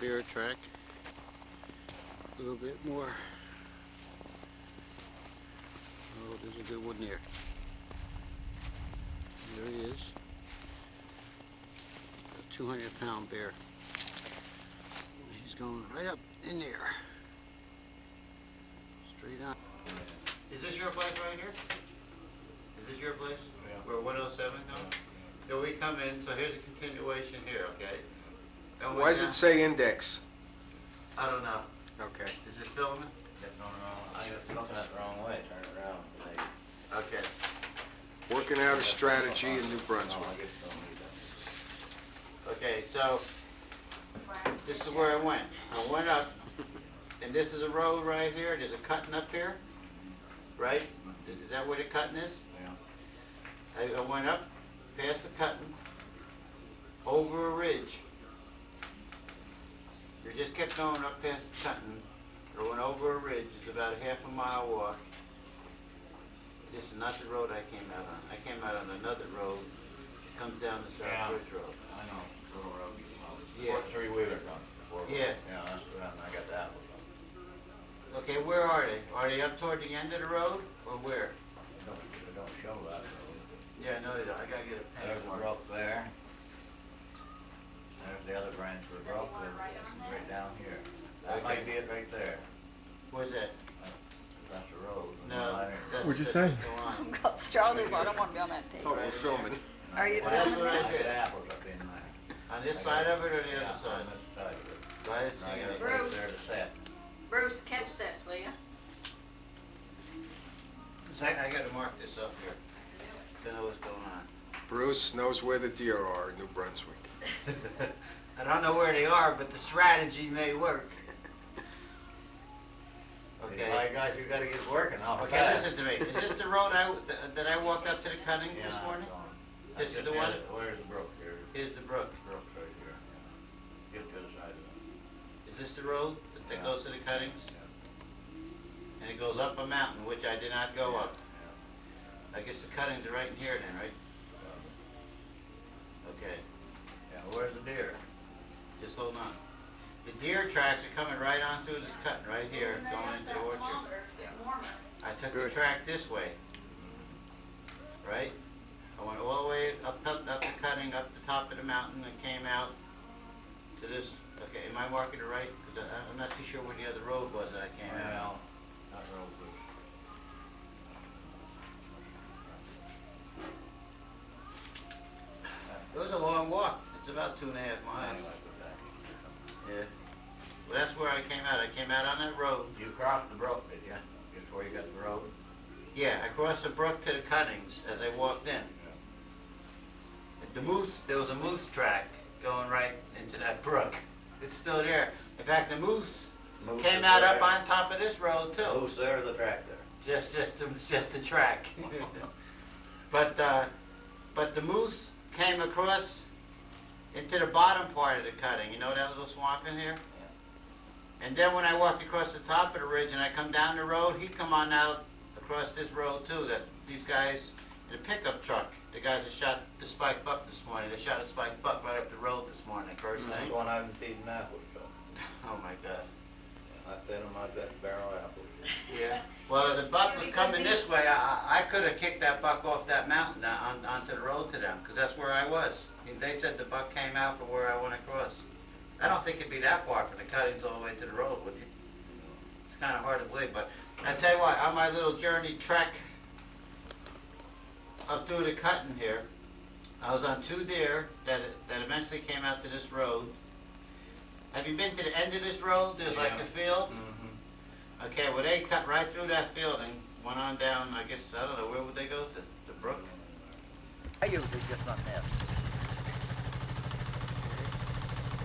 E: Bear track. A little bit more. Oh, there's a good one there. There he is. A 200-pound bear. He's going right up in there. Straight on. Is this your place right here? Is this your place? Yeah. Where 107 comes? So we come in, so here's a continuation here, okay?
A: Why does it say index?
E: I don't know.
A: Okay.
E: Is it filming?
B: I was looking at the wrong way, turn it around.
E: Okay.
A: Working out a strategy in New Brunswick.
E: Okay, so this is where I went. I went up, and this is a road right here. There's a cutting up here, right? Is that where the cutting is?
B: Yeah.
E: I went up, past the cutting, over a ridge. You just kept going up past the cutting, or went over a ridge. It's about a half a mile walk. This is not the road I came out on. I came out on another road. It comes down the South Bridge Road.
B: I know, little road you come out.
E: Yeah.
B: Three-wheeler comes.
E: Yeah.
B: Yeah, that's the one, I got that one.
E: Okay, where are they? Are they up toward the end of the road, or where?
B: They don't show that road.
E: Yeah, no, they don't. I gotta get a pen.
B: There's a brook there. There's the other branch of the brook, right down here. That might be it right there.
E: Where's that?
B: That's the road.
E: No. that's-
H: What'd you
E: that's
H: say?
E: the line.
C: Charlie's, I don't want to be on that tape.
A: Oh, we're filming.
C: Are you
E: Well, that's
C: done?
E: what I
B: I
E: did.
B: got apples up in there.
E: On this side of it or the
B: Yeah,
E: other side?
B: on this side of it.
E: I didn't see
B: I got
E: any.
B: a place
C: Bruce.
B: there to set.
C: Bruce, catch this, will you?
E: I gotta mark this up here to know what's going on.
A: Bruce knows where the deer are in New Brunswick.
E: I don't know where they are, but the strategy may work.
B: Okay.
E: Okay.
B: My guys, you gotta get working off
E: Okay, listen to me. Is this the road that I walked up to the cutting this morning? This is the one?
B: Where's the brook here?
E: Here's the brook.
B: Brook's right here. Get to the side of it.
E: Is this the road that
B: Yeah.
E: goes to the cuttings? And it goes up a mountain, which I did not go up. I guess the cuttings are right in here then, right? Okay,
B: Yeah, where's the deer?
E: just hold on. The deer tracks are coming right onto this cutting right here, going into the orchard. I took the
A: Good.
E: track this way, right? I went all the way up the cutting, up the top of the mountain, and came out to this. Okay, am I marking it right? Because I'm not too sure where the other road was that I came out.
B: Well, that road was.
E: It was a long walk. It's about 2.5 miles. Yeah. Well, that's where I came out. I came out on that road.
B: You crossed the brook, did you? Before you got the road?
E: Yeah, I crossed the brook to the cuttings as I walked in. There was a moose track going right into that brook. It's still there. In fact, the moose
B: Moose
E: came
B: is
E: out
B: there.
E: up on top of this road too.
B: Who's there or the tractor?
E: Just a track. But the moose came across into the bottom part of the cutting. You know that little swamp in here? And then when I walked across the top of the ridge and I come down the road, he come on out across this road too. That these guys in a pickup truck, the guys that shot the spike buck this morning, they shot a spike buck right up the road this morning, first
B: That's
E: thing.
B: the one I've been feeding apples to.
E: Oh my God.
B: I fed him out that barrel of apples.
E: Yeah. Well, the buck was coming this way. I could have kicked that buck off that mountain onto the road to them, because that's where I was. They said the buck came out from where I went across. I don't think it'd be that far from the cuttings all the way to the road, would you? It's kind of hard to believe, but I tell you what, on my little journey trek up through the cutting here, I was on 2 deer that eventually came out to this road. Have you been to the end of this road? There's like a field.
B: Mm-hmm.
E: Okay, well they cut right through that field and went on down, I guess, I don't know, where would they go? The brook?
D: I usually just run this.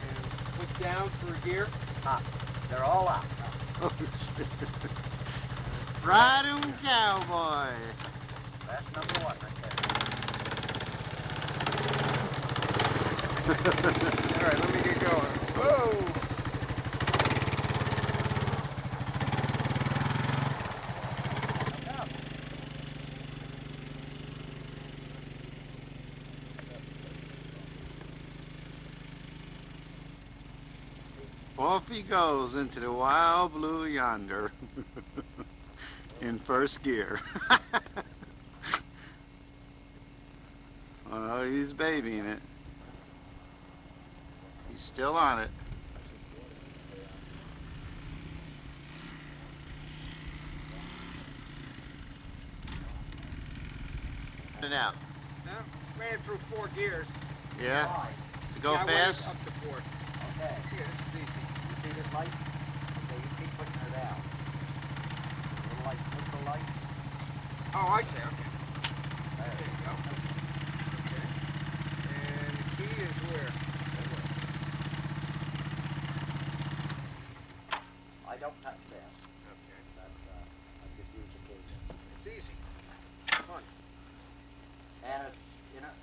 H: And put down for a gear.
D: Up. They're all up.
E: Oh, shit. Ride 'em, cowboy.
D: That's number 1 right
A: All right, let me get going. Whoa!
E: Off he goes into the wild blue yonder in first gear. Oh, he's babying it. He's still on it. And out.
H: Now, ran through 4 gears.
E: Yeah?
D: Five.
E: To go
H: Yeah, I went
E: fast?
H: up to 4.
D: Okay.
H: Yeah, this is easy.
D: You see this light? Okay, you keep pushing her down. A little light, neutral light.
A: Oh, I see, okay.
D: There.
A: There you go. Okay. And the key is where?
D: I don't touch that.
A: Okay.
D: I just use the case.
A: It's easy. Fun.
D: And it's, you know,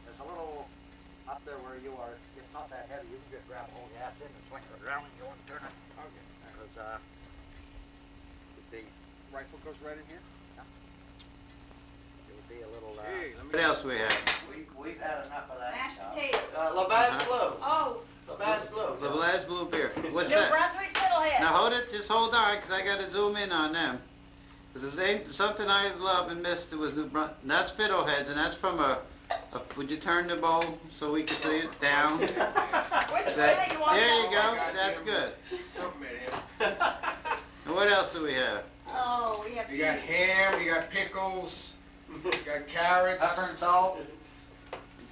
D: there's a little up there where you are. It's not that heavy. You can just grab a hold of the ass in and swing it around and you want to turn it.
A: Okay.
D: Because the
A: Rifle goes right in here?
D: it would be a little.
A: Hey, let me...
E: What else we have?
D: We've had enough of that.
C: Mashed
D: Tom.
C: potatoes.
I: Labatt's Blue.
C: Oh,
I: Labatt's Blue.
E: The last blue beer. What's
C: New
E: that?
C: Brunswick fiddleheads.
E: Now hold it, just hold on, because I got to zoom in on them. Because there's something I love and missed. It was New Brunswick. That's Fiddleheads, and that's from a. Would you turn the bowl so we can see it down?
C: Which
E: That-
C: way you want
E: there you
C: that?
E: go. That's good.
A: Submit
E: And what else do we have?
C: Oh, we have.
A: You got ham, you got pickles, you got carrots.
I: Pepper and salt.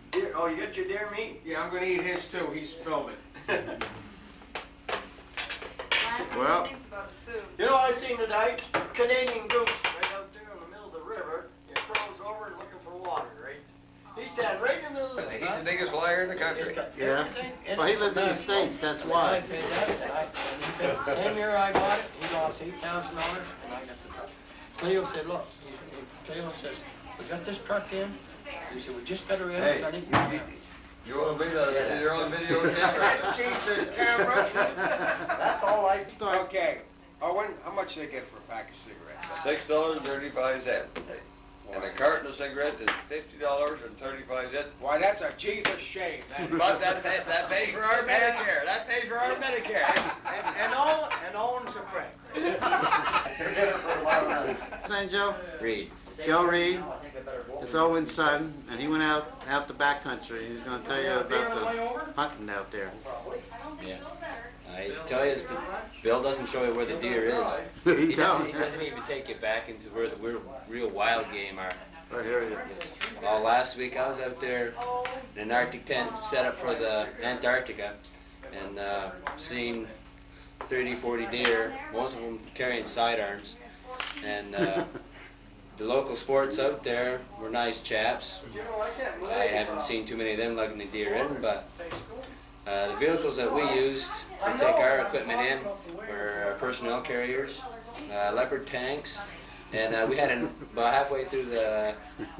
I: Deer, oh, you got your deer meat?
A: Yeah, I'm gonna eat his too. He's filming.
C: Last thing
E: Well.
C: he thinks about is food.
I: You know what I seen today? Canadian goose right out there in the middle of the river. It froze over and looking for water, right? He's standing right in the middle of the
J: He's the biggest liar in the country.
I: He's got
E: Yeah.
I: everything in
E: Well, he
I: it.
E: lived in the States, that's
I: And
E: why.
I: I paid that, and he said, the same year I bought it, he lost $8,000 and I got the truck. Cleo said, look, Cleo says, we got this truck in. He said, we just got her in.
J: Hey,
I: I think you're happy.
J: You want to be you're on video tape.
A: Jesus, camera.
I: That's all I.
A: Okay. Owen, how much do they get for a pack of cigarettes?
J: $6.35. And a carton of cigarettes is $50.35.
A: Why, that's a Jesus shame.
J: But that pays for our Medicare. That pays for our Medicare.
I: And Owen's a prick.
E: What's his name, Joe?
G: Reed.
E: Joe Reed.
D: I think I better go.
E: It's Owen's son, and he went out the back country. He's going to tell you
I: Beer
E: about
I: on the way
E: the
I: over?
E: hunting out there.
C: I don't think
G: Yeah.
C: it goes better.
G: I tell you, Bill doesn't show you where the deer is.
E: He
G: He doesn't,
E: don't.
G: he doesn't even take you back into where the real wild game are.
E: I hear you.
G: Well, last week I was out there in an Arctic tent set up for the Antarctica and seen 30, 40 deer, most of them carrying sidearms. And the local sports out there were nice chaps. I haven't seen too many of them lugging the deer in, but the vehicles that we used to take our equipment in were personnel carriers, Leopard tanks, and we had about halfway through the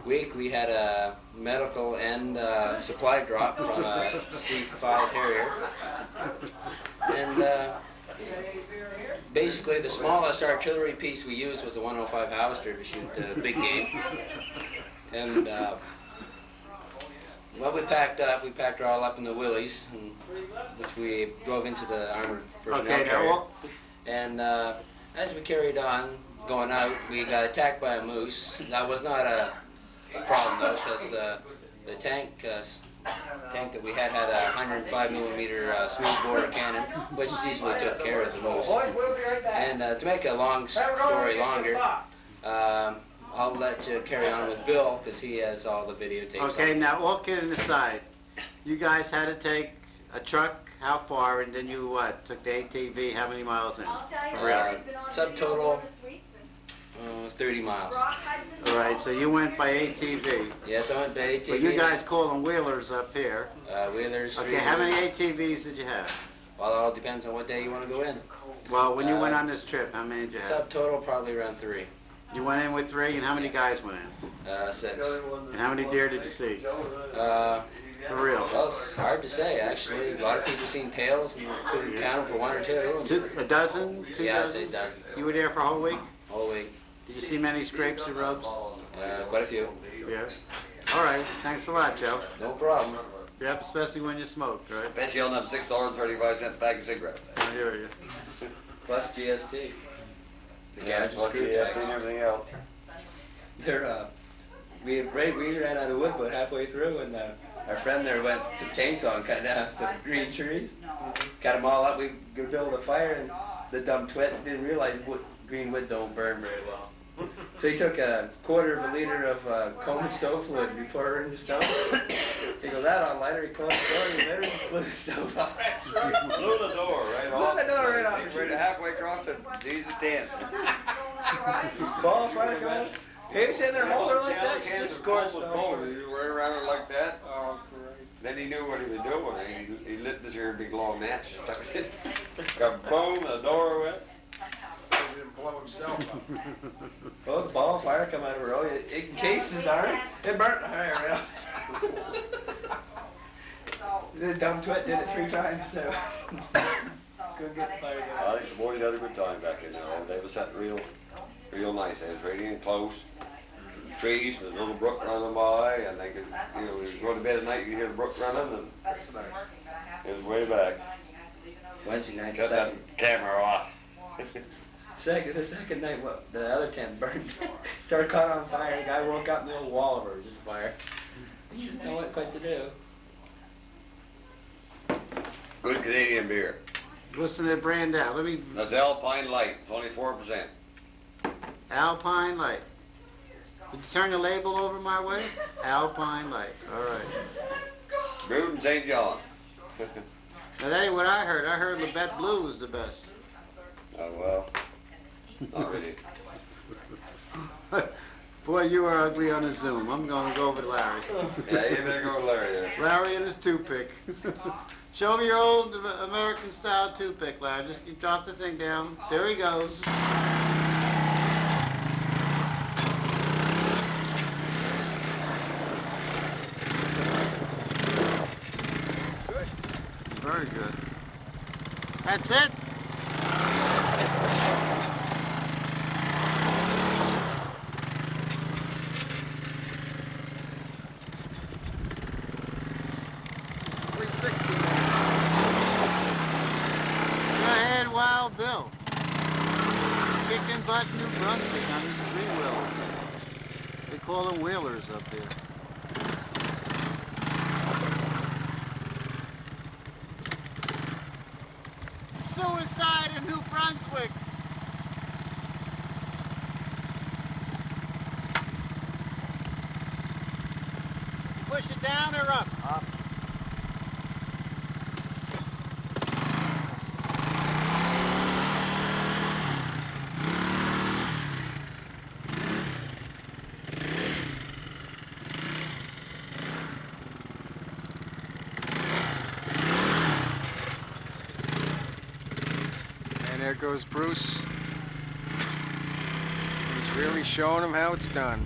G: week we had a medical and supply drop from a C5 Harrier, and basically the smallest artillery piece we used was a 105 Howitzer to shoot the big game, and well, we packed her all up in the Willys, which we drove into the armored personnel
E: Okay, now
G: carrier.
E: what?
G: And as we carried on, going out, we got attacked by a moose. That was not a problem though, because the tank that we had a 105 millimeter smoothbore cannon, which easily took care of the moose.
I: Boys, we'll be right back.
G: And to make a long story longer, I'll let you carry on with Bill because he has all the videotapes.
E: Okay,
G: on.
E: now all kidding aside, you guys had to take a truck, how far, and then you what? Took the ATV, how many miles in?
C: I'll tell you,
E: Really?
C: Larry's been on
G: Subtotal.
C: video this week.
G: 30 miles.
C: Rock hides in the
E: All right,
C: wall.
E: so you went by ATV.
G: Yes, I went by ATV.
E: But you guys call them wheelers up here.
G: Wheelers.
E: Okay, how many ATVs did you have?
G: Well, it all depends on what day you want to go in.
E: Well, when you went on this trip, how many did you have?
G: Subtotal, probably around 3.
E: You went in with 3, and how many guys went in?
G: 6.
E: And how many deer did you see? For real?
G: Well, it's hard to say, actually. A lot of people seen tails and couldn't count them for 1 or 2.
E: A dozen? 2
G: Yeah, I'd say
E: dozen?
G: a dozen.
E: You were there for a whole week?
G: Whole week.
E: Did you see many scrapes or rubs?
G: Quite a few.
E: Yeah. All right, thanks a lot, Joe.
G: No problem.
E: Yep, especially when you smoked, right?
J: Bet you on them $6.35 a pack of cigarettes.
E: I hear you.
G: Plus GST. The
J: Yeah,
G: gouge
J: plus
G: screw
J: GST
G: tax.
J: and everything else.
G: We ran out of wood about halfway through, and our friend there went to chainsaw and cut down some green trees. Cut them all up. We could build a fire, and the dumb twit didn't realize green wood don't burn very well. So he took a quarter of a liter of Coleman stove fluid and he poured it in the stove.
I: He goes out all later, he closed the door, he better blew the stove off.
J: That's right. Blew the door right off.
I: Blew the door right off.
J: Right halfway across the Jesus tent.
I: Bonfire going. He was sitting there holding her like that, she just scorched
J: the
I: the
J: cold.
I: whole.
J: He ran around her like that.
H: Oh, great.
J: Then he knew what he was doing. He lit this here big long match, stuck it. Got boom, the door went.
A: He didn't blow himself up.
I: Oh, the bonfire come out of her. Oh, it encased his arm. It burnt the hair out. The dumb twit did it 3 times too. Couldn't get the fire
J: I
I: down.
J: think the boys had a good time back in there. They was sitting real nice. They was right in close. Trees and a little brook running by, and they could, you know, when you go to bed at night, you could hear the brook running, and
A: That's nice.
J: it was way back.
I: Wednesday night,
J: Cut that camera off.
I: the second night, what the other tent burned, started caught on fire. The guy woke up in the old wall of her, just fire. He didn't know what quite to do.
J: Good Canadian beer.
E: What's the brand out? Let me,
J: That's Alpine Light. It's only 4%.
E: Alpine Light. Did you turn the label over my way? Alpine Light, all right.
J: Brewed in St. John.
E: Now that ain't what I heard. I heard Labette Blue was the best.
J: Oh, well, not really.
E: Boy, you are ugly on the Zoom. I'm gonna go over to Larry.
J: Yeah, you better go with Larry there.
E: Larry and his toothpick. Show me your old American style toothpick, Larry. Just you drop the thing down. There he goes. Very good. That's it? Go ahead, Wild Bill. Kicking butt in New Brunswick on this 3-wheeler. They call them wheelers up here. Suicide in New Brunswick. Push it down or up?
D: Up.
A: And there goes Bruce. He's really showing him how it's done.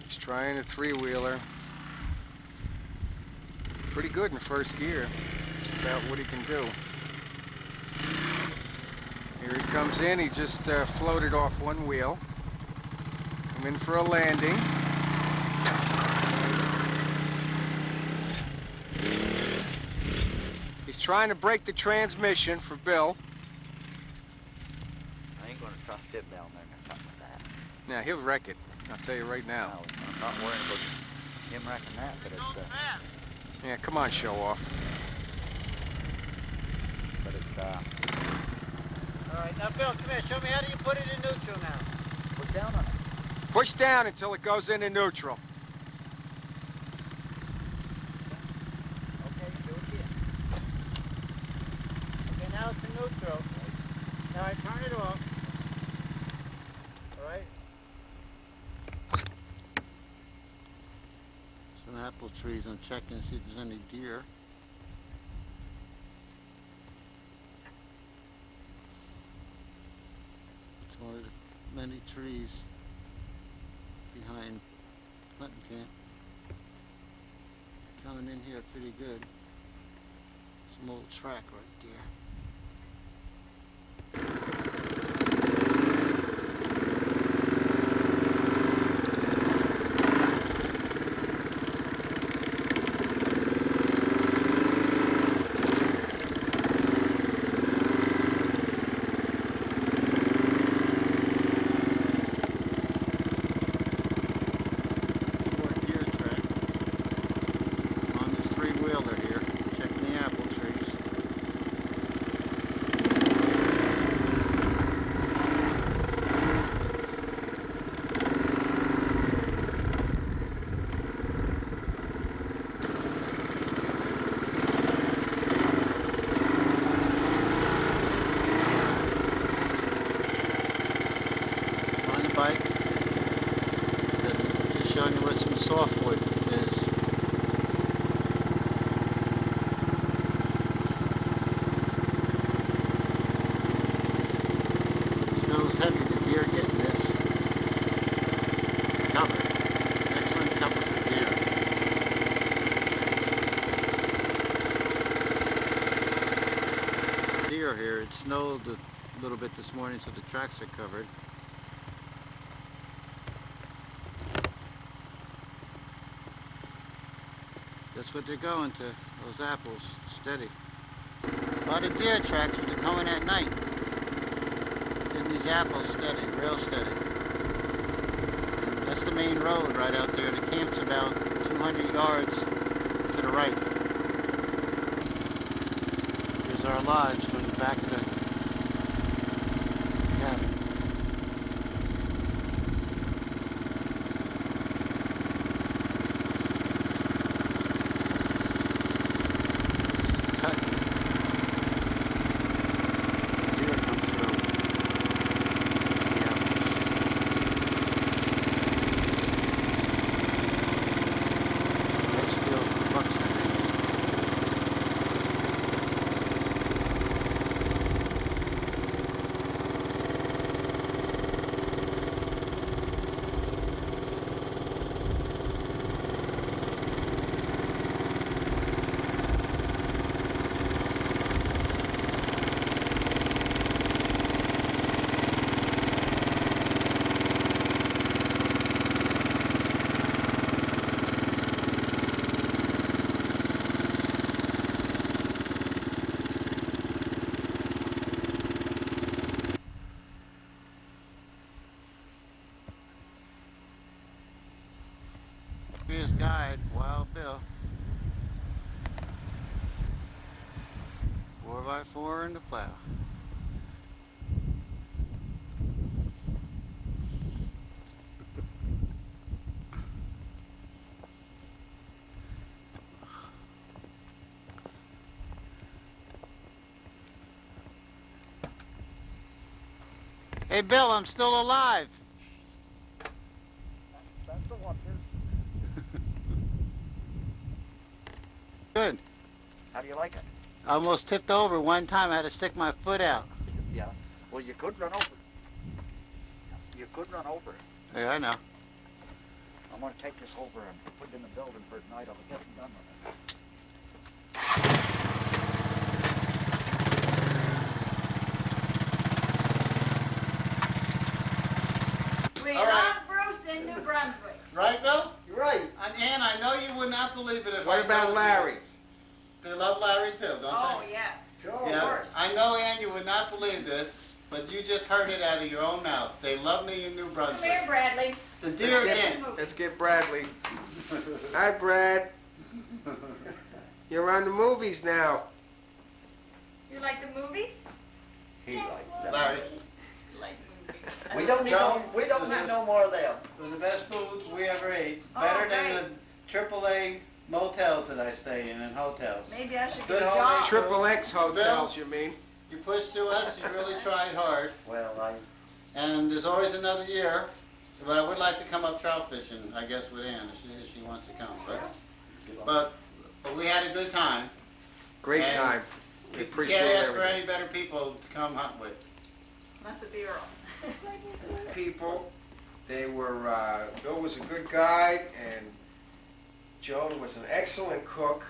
A: He's trying a 3-wheeler. Pretty good in first gear. It's about what he can do. Here he comes in. He just floated off one wheel. Come in for a landing. He's trying to break the transmission for Bill.
D: I ain't gonna trust him down there or something like that.
A: Now he'll wreck it. I'll tell you right now.
D: No, I'm not worrying about him wrecking that, but it's
A: Yeah, come on, show off.
E: All right, now Bill, come here. Show me how do you put it in neutral now.
D: put down on it.
A: Push down until it goes into neutral.
D: Okay, do it again.
E: Okay, now it's in neutral. Now I turn it off. All right. Some apple trees. I'm checking to see if there's any deer. It's one of the many trees behind hunting camp. Coming in here pretty good. Some old track right there. the softwood is. Snow's heavy, the deer getting this cover. Excellent cover for deer. Deer here, it snowed a little bit this morning, so the tracks are covered. That's what they're going to, those apples, steady. A lot of deer tracks, but they're coming at night. Getting these apples steady, real steady. And that's the main road right out there. The camp's about 200 yards to the right. Here's our lodge from the back of the cabin. Here's guide, Wild Bill. 4x4 in the plow. Hey Bill, I'm still alive.
D: That's the one, dude.
E: Good.
D: How do you like it?
E: I almost tipped over one time. I had to stick my foot out.
D: Yeah. Well, you could run over. You could run over it.
E: Yeah, I know.
D: I'm going to take this over and put it in the building for tonight. I'll get it done with it.
C: We
E: All right.
C: love Bruce in New Brunswick.
E: Right, Bill? You're right. And Ann, I know you would not believe it if
A: What
E: I
A: about
E: told you
A: Larry?
E: this. They love Larry too, don't
C: Oh,
E: they?
C: yes.
D: Sure.
E: Yeah.
C: Of course.
E: I know, Ann, you would not believe this, but you just heard it out of your own mouth. They love me in New
C: Come
E: Brunswick.
C: here, Bradley.
E: The deer
A: Let's
E: again.
A: Let's get Bradley. Hi, Brad. You're on the movies now.
C: You like the movies?
D: He likes that.
E: Larry.
C: You like movies.
D: We don't need no more of them.
E: It was the best food we ever ate.
C: Oh,
E: Better than
C: great.
E: the AAA motels that I stay in and hotels.
C: Maybe I should
E: Good
C: get a
E: homemade
C: job.
A: Triple X hotels, you mean?
E: You pushed to us, you really tried hard.
D: Well,
E: And there's always another year, but I would like to come up trout fishing, I guess, with Ann, if she wants to come. But we had a good time.
A: Great
E: And
A: time. We
E: You
A: appreciate
E: can't ask for
A: everything.
E: any better people to come hunt with.
C: That's a deer.
A: People, they were, Bill was a good guide, and Joan was an excellent cook,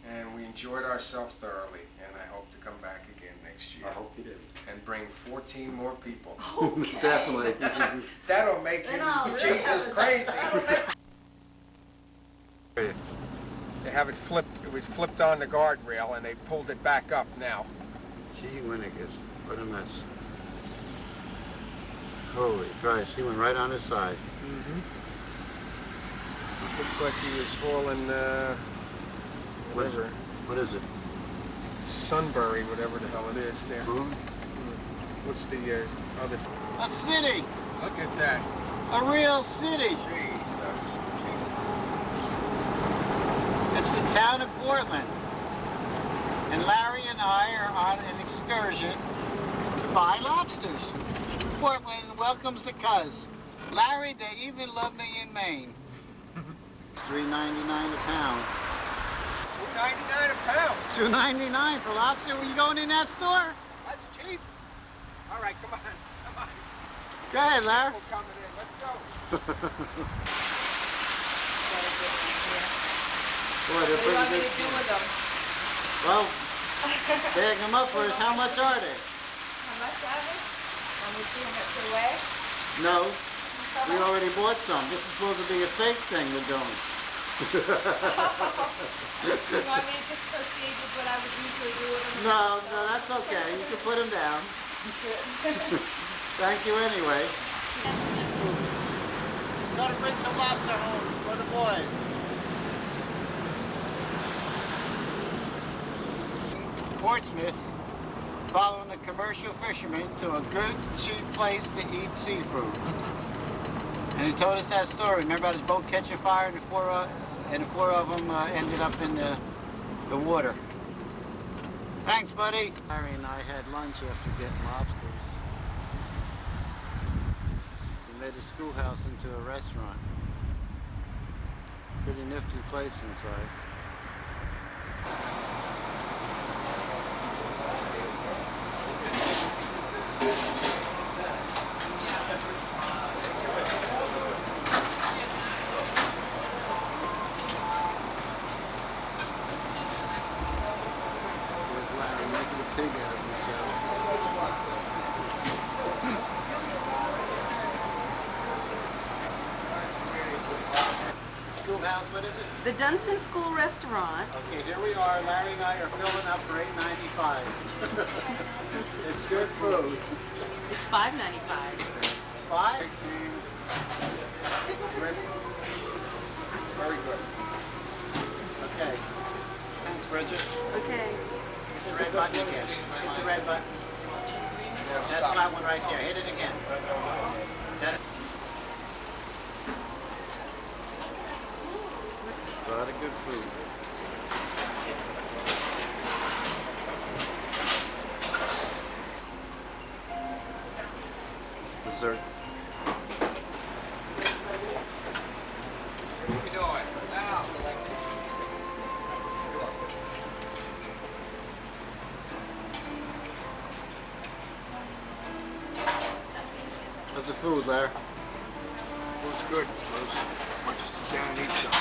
A: and we enjoyed ourselves thoroughly, and I hope to come back again next year.
D: I hope you do.
A: And bring 14 more people.
C: Okay.
E: Definitely.
A: That'll make
C: Then
A: him
C: I'll really
A: Jesus
C: have a-
A: crazy.
C: that'll make-
A: They have it flipped, it was flipped on the guardrail, and they pulled it back up now.
E: Gee winnigus, what a mess. Holy Christ, he went right on his side.
A: Mm-hmm. Looks like he was hauling,
E: What is
A: whatever,
E: it? What is it?
A: Sunbury, whatever the hell it is there.
E: Food?
A: What's the other?
E: A city!
A: Look at that.
E: A real city!
A: Jesus.
E: It's the town of Portland. And Larry and I are on an excursion to buy lobsters. Portland welcomes the cuz. Larry, they even love me in Maine. $3.99 a pound.
H: $2.99 a pound.
E: $2.99 for lobster? Were you going in that store?
H: That's cheap. All right, come on. Come on.
E: Go ahead, Larry.
H: People coming in. Let's go.
E: Boy, they're
C: What do you want me
E: pretty
C: to do
E: good.
C: with them?
E: Well, bag them up for us. How much are they?
C: How much are they? Want me to see how much they weigh?
E: No, we already bought some. This is supposed to be a fake thing we're doing.
C: Do you want me to just proceed with what I would usually do with them?
E: No, that's okay. You can put them down. Thank you anyway. Gotta bring some lobster home for the boys. Portsmouth, following the commercial fishermen to a good, cheap place to eat seafood. And he told us that story. Remember about his boat catching fire and the four of them ended up in the water. Thanks, buddy. Larry and I had lunch after getting lobsters. We made the schoolhouse into a restaurant. Pretty nifty place inside. Pig out of himself. Schoolhouse, what is it?
C: The Dunstan School Restaurant.
E: Okay, here we are. Larry and I are filling up for $8.95. It's good food.
C: It's $5.95.
E: $5?
A: Very good.
E: Okay. Thanks, Bridget.
C: Okay.
E: Hit the red button again. Hit the red button. That's that one right there. Hit it again. Got it. A lot of good food. Dessert.
H: What are we doing? Now.
E: How's the food, Larry?
H: Food's good. Why don't you sit down and eat some?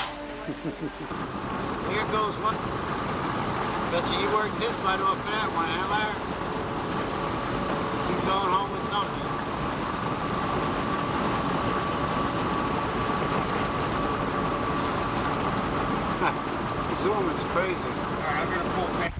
E: Here goes one. Bet you he worked his butt off for that one, huh, Larry? He's going home with something. This woman's crazy.
H: All right, I'm going to pull back.